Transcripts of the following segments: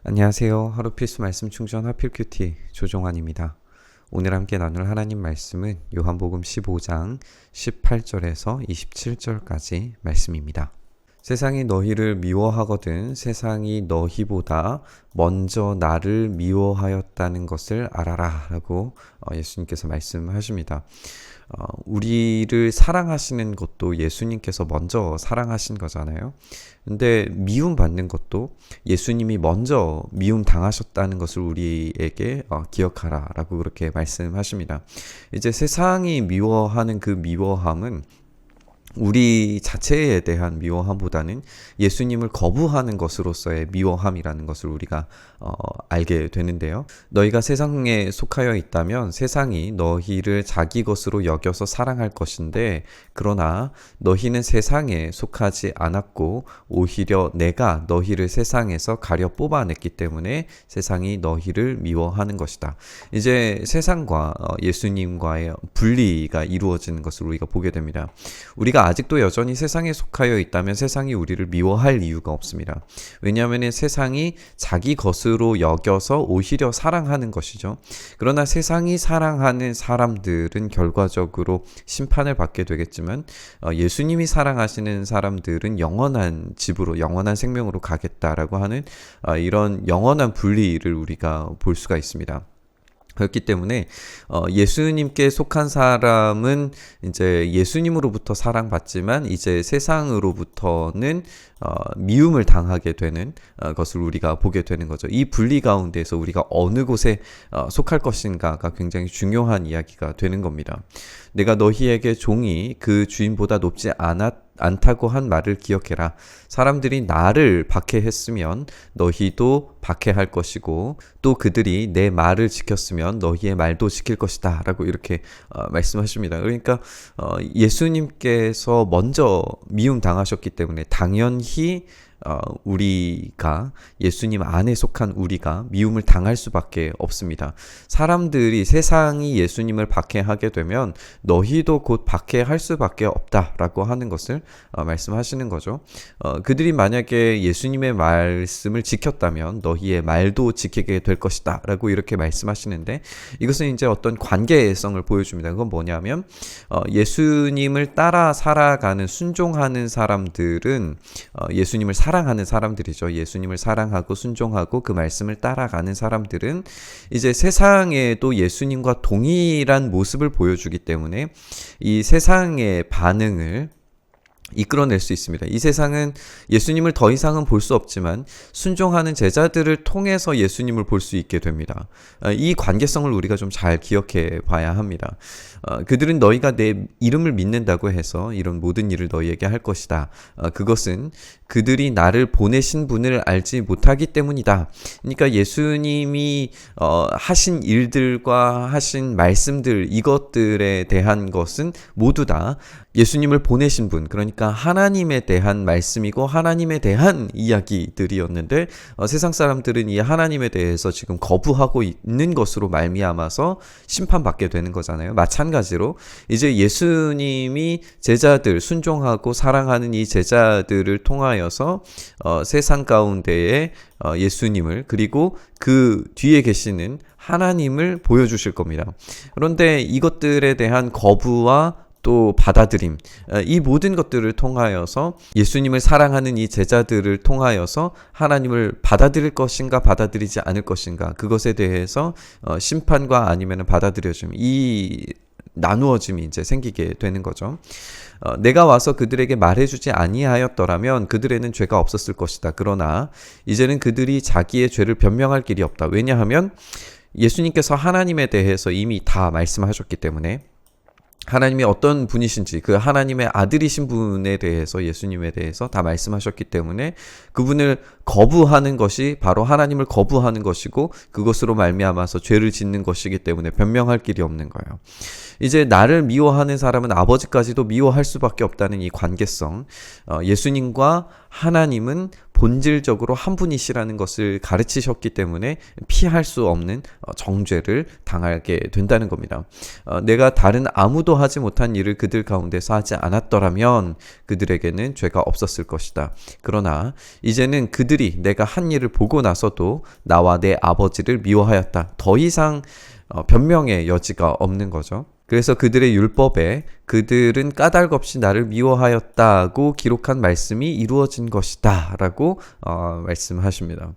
안녕하세요. 하루 필수 말씀 충전 하필 큐티 조종환입니다. 오늘 함께 나눌 하나님 말씀은 요한복음 15장 18절에서 27절까지 말씀입니다. 세상이 너희를 미워하거든 세상이 너희보다 먼저 나를 미워하였다는 것을 알아라 라고 예수님께서 말씀하십니다. 우리를 사랑하시는 것도 예수님께서 먼저 사랑하신 거잖아요. 근데 미움 받는 것도 예수님이 먼저 미움 당하셨다는 것을 우리에게 기억하라 라고 그렇게 말씀하십니다. 이제 세상이 미워하는 그 미워함은 우리 자체에 대한 미워함보다는 예수님을 거부하는 것으로서의 미워함이라는 것을 우리가 알게 되는데요. 너희가 세상에 속하여 있다면 세상이 너희를 자기 것으로 여겨서 사랑할 것인데 그러나 너희는 세상에 속하지 않았고 오히려 내가 너희를 세상에서 가려 뽑아냈기 때문에 세상이 너희를 미워하는 것이다. 이제 세상과 예수님과의 분리가 이루어지는 것을 우리가 보게 됩니다. 우리가 아직도 여전히 세상에 속하여 있다면 세상이 우리를 미워할 이유가 없습니다. 왜냐하면 세상이 자기 것으로 여겨서 오히려 사랑하는 것이죠. 그러나 세상이 사랑하는 사람들은 결과적으로 심판을 받게 되겠지만 예수님이 사랑하시는 사람들은 영원한 집으로 영원한 생명으로 가겠다라고 하는 이런 영원한 분리를 우리가 볼 수가 있습니다. 그렇기 때문에 예수님께 속한 사람은 이제 예수님으로부터 사랑받지만 이제 세상으로부터는 미움을 당하게 되는 것을 우리가 보게 되는 거죠. 이 분리 가운데서 우리가 어느 곳에 속할 것인가가 굉장히 중요한 이야기가 되는 겁니다. 내가 너희에게 종이 그 주인보다 높지 않다고 한 말을 기억해라. 사람들이 나를 박해했으면 너희도 박해할 것이고 또 그들이 내 말을 지켰으면 너희의 말도 지킬 것이다 라고 이렇게 말씀하십니다. 그러니까 예수님께서 먼저 미움 당하셨기 때문에 당연히 우리가 예수님 안에 속한 우리가 미움을 당할 수밖에 없습니다. 사람들이 세상이 예수님을 박해하게 되면 너희도 곧 박해할 수밖에 없다라고 하는 것을 말씀하시는 거죠. 그들이 만약에 예수님의 말씀을 지켰다면 너희의 말도 지키게 될 것이다 라고 이렇게 말씀하시는데 이것은 이제 어떤 관계성을 보여줍니다. 그건 뭐냐면 예수님을 따라 살아가는 순종하는 사람들은 예수님을 사랑하는 사람들이죠. 예수님을 사랑하고 순종하고 그 말씀을 따라가는 사람들은 이제 세상에도 예수님과 동일한 모습을 보여주기 때문에 이 세상의 반응을 이끌어낼 수 있습니다. 이 세상은 예수님을 더 이상은 볼 수 없지만 순종하는 제자들을 통해서 예수님을 볼 수 있게 됩니다. 이 관계성을 우리가 좀 잘 기억해 봐야 합니다. 그들은 너희가 내 이름을 믿는다고 해서 이런 모든 일을 너희에게 할 것이다. 그것은 그들이 나를 보내신 분을 알지 못하기 때문이다. 그러니까 예수님이 하신 일들과 하신 말씀들 이것들에 대한 것은 모두 다 예수님을 보내신 분, 그러니까 하나님에 대한 말씀이고 하나님에 대한 이야기들이었는데 세상 사람들은 이 하나님에 대해서 지금 거부하고 있는 것으로 말미암아서 심판받게 되는 거잖아요. 마찬가지로 이제 예수님이 제자들, 순종하고 사랑하는 이 제자들을 통하여서 세상 가운데에 예수님을 그리고 그 뒤에 계시는 하나님을 보여주실 겁니다. 그런데 이것들에 대한 거부와 또 받아들임, 이 모든 것들을 통하여서 예수님을 사랑하는 이 제자들을 통하여서 하나님을 받아들일 것인가 받아들이지 않을 것인가 그것에 대해서 심판과 아니면 받아들여짐 이 나누어짐이 이제 생기게 되는 거죠. 내가 와서 그들에게 말해주지 아니하였더라면 그들에는 죄가 없었을 것이다. 그러나 이제는 그들이 자기의 죄를 변명할 길이 없다. 왜냐하면 예수님께서 하나님에 대해서 이미 다 말씀하셨기 때문에 하나님이 어떤 분이신지 그 하나님의 아들이신 분에 대해서 예수님에 대해서 다 말씀하셨기 때문에 그분을 거부하는 것이 바로 하나님을 거부하는 것이고 그것으로 말미암아서 죄를 짓는 것이기 때문에 변명할 길이 없는 거예요. 이제 나를 미워하는 사람은 아버지까지도 미워할 수밖에 없다는 이 관계성, 예수님과 하나님은 본질적으로 한 분이시라는 것을 가르치셨기 때문에 피할 수 없는 정죄를 당하게 된다는 겁니다. 내가 다른 아무도 하지 못한 일을 그들 가운데서 하지 않았더라면 그들에게는 죄가 없었을 것이다. 그러나 이제는 그들이 내가 한 일을 보고 나서도 나와 내 아버지를 미워하였다. 더 이상 변명의 여지가 없는 거죠. 그래서 그들의 율법에 그들은 까닭없이 나를 미워하였다고 기록한 말씀이 이루어진 것이다 라고 말씀하십니다.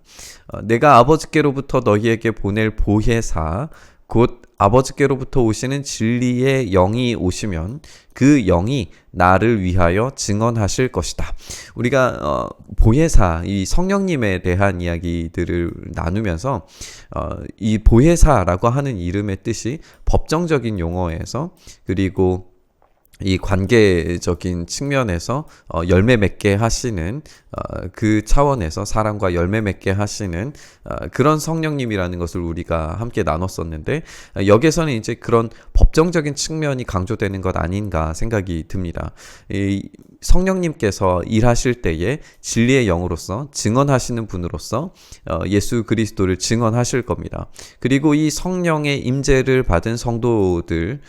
내가 아버지께로부터 너희에게 보낼 보혜사 곧 아버지께로부터 오시는 진리의 영이 오시면 그 영이 나를 위하여 증언하실 것이다. 우리가 보혜사, 이 성령님에 대한 이야기들을 나누면서 이 보혜사라고 하는 이름의 뜻이 법정적인 용어에서 그리고 이 관계적인 측면에서 열매 맺게 하시는 그 차원에서 사람과 열매 맺게 하시는 그런 성령님이라는 것을 우리가 함께 나눴었는데 여기서는 이제 그런 법정적인 측면이 강조되는 것 아닌가 생각이 듭니다. 이 성령님께서 일하실 때에 진리의 영으로서 증언하시는 분으로서 예수 그리스도를 증언하실 겁니다. 그리고 이 성령의 임재를 받은 성도들,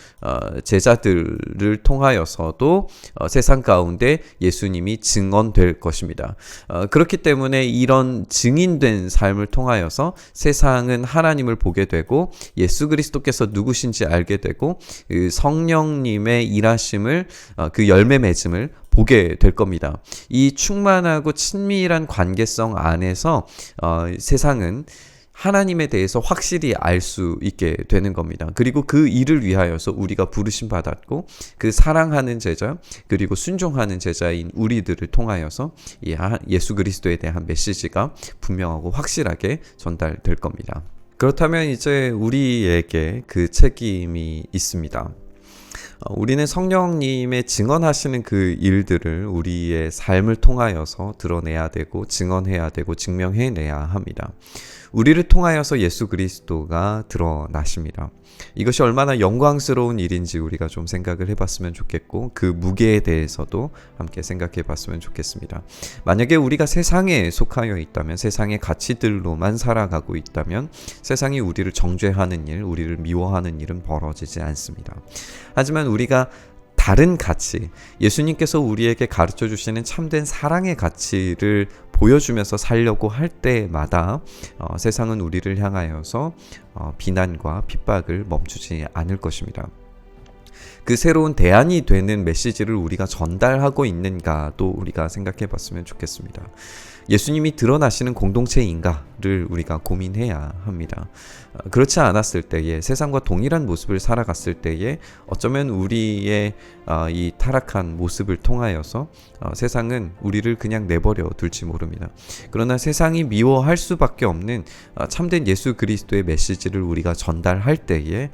제자들을 통하여서도 세상 가운데 예수님이 증언될 것입니다. 그렇기 때문에 이런 증인된 삶을 통하여서 세상은 하나님을 보게 되고 예수 그리스도께서 누구신지 알게 되고 그 성령님의 일하심을 그 열매 맺음을 보게 될 겁니다. 이 충만하고 친밀한 관계성 안에서 세상은 하나님에 대해서 확실히 알 수 있게 되는 겁니다. 그리고 그 일을 위하여서 우리가 부르심 받았고 그 사랑하는 제자 그리고 순종하는 제자인 우리들을 통하여서 예수 그리스도에 대한 메시지가 분명하고 확실하게 전달될 겁니다. 그렇다면 이제 우리에게 그 책임이 있습니다. 우리는 성령님의 증언하시는 그 일들을 우리의 삶을 통하여서 드러내야 되고 증언해야 되고 증명해내야 합니다. 우리를 통하여서 예수 그리스도가 드러나십니다. 이것이 얼마나 영광스러운 일인지 우리가 좀 생각을 해봤으면 좋겠고 그 무게에 대해서도 함께 생각해봤으면 좋겠습니다. 만약에 우리가 세상에 속하여 있다면 세상의 가치들로만 살아가고 있다면 세상이 우리를 정죄하는 일, 우리를 미워하는 일은 벌어지지 않습니다. 하지만 우리가 다른 가치, 예수님께서 우리에게 가르쳐 주시는 참된 사랑의 가치를 보여주면서 살려고 할 때마다 세상은 우리를 향하여서 비난과 핍박을 멈추지 않을 것입니다. 그 새로운 대안이 되는 메시지를 우리가 전달하고 있는가도 우리가 생각해 봤으면 좋겠습니다. 예수님이 드러나시는 공동체인가를 우리가 고민해야 합니다. 그렇지 않았을 때에 세상과 동일한 모습을 살아갔을 때에 어쩌면 우리의 이 타락한 모습을 통하여서 세상은 우리를 그냥 내버려 둘지 모릅니다. 그러나 세상이 미워할 수밖에 없는 참된 예수 그리스도의 메시지를 우리가 전달할 때에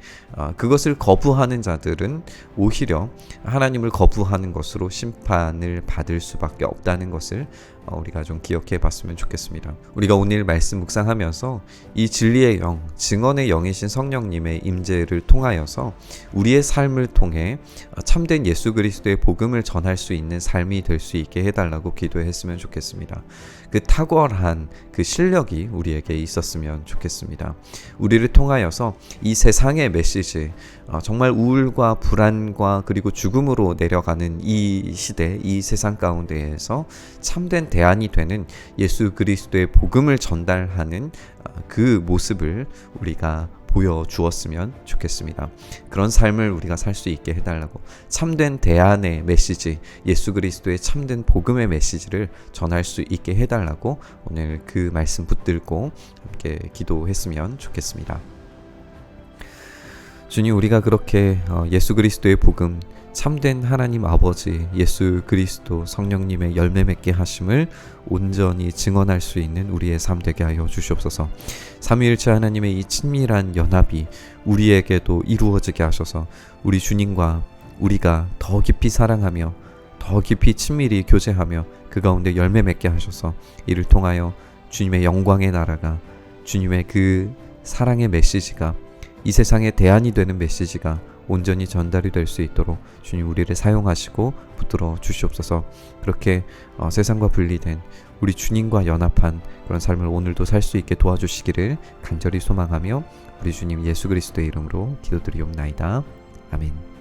그것을 거부하는 자들은 오히려 하나님을 거부하는 것으로 심판을 받을 수밖에 없다는 것을 우리가 좀 기억해 봤으면 좋겠습니다. 우리가 오늘 말씀 묵상하면서 이 진리의 영, 증언의 영이신 성령님의 임재를 통하여서 우리의 삶을 통해 참된 예수 그리스도의 복음을 전할 수 있는 삶이 될 수 있게 해달라고 기도했으면 좋겠습니다. 그 탁월한 그 실력이 우리에게 있었으면 좋겠습니다. 우리를 통하여서 이 세상의 메시지, 정말 우울과 불안과 그리고 죽음으로 내려가는 이 시대, 이 세상 가운데에서 참된 대안이 되는 예수 그리스도의 복음을 전달하는 그 모습을 우리가 보여주었으면 좋겠습니다. 그런 삶을 우리가 살 수 있게 해달라고 참된 대안의 메시지, 예수 그리스도의 참된 복음의 메시지를 전할 수 있게 해달라고 오늘 그 말씀 붙들고 함께 기도했으면 좋겠습니다. 주님, 우리가 그렇게 예수 그리스도의 복음, 참된 하나님 아버지 예수 그리스도 성령님의 열매 맺게 하심을 온전히 증언할 수 있는 우리의 삶 되게 하여 주시옵소서. 삼위일체 하나님의 이 친밀한 연합이 우리에게도 이루어지게 하셔서 우리 주님과 우리가 더 깊이 사랑하며 더 깊이 친밀히 교제하며 그 가운데 열매 맺게 하셔서 이를 통하여 주님의 영광의 나라가, 주님의 그 사랑의 메시지가, 이 세상의 대안이 되는 메시지가 온전히 전달이 될 수 있도록 주님 우리를 사용하시고 붙들어 주시옵소서. 그렇게 세상과 분리된 우리 주님과 연합한 그런 삶을 오늘도 살 수 있게 도와주시기를 간절히 소망하며 우리 주님 예수 그리스도의 이름으로 기도드리옵나이다. 아멘.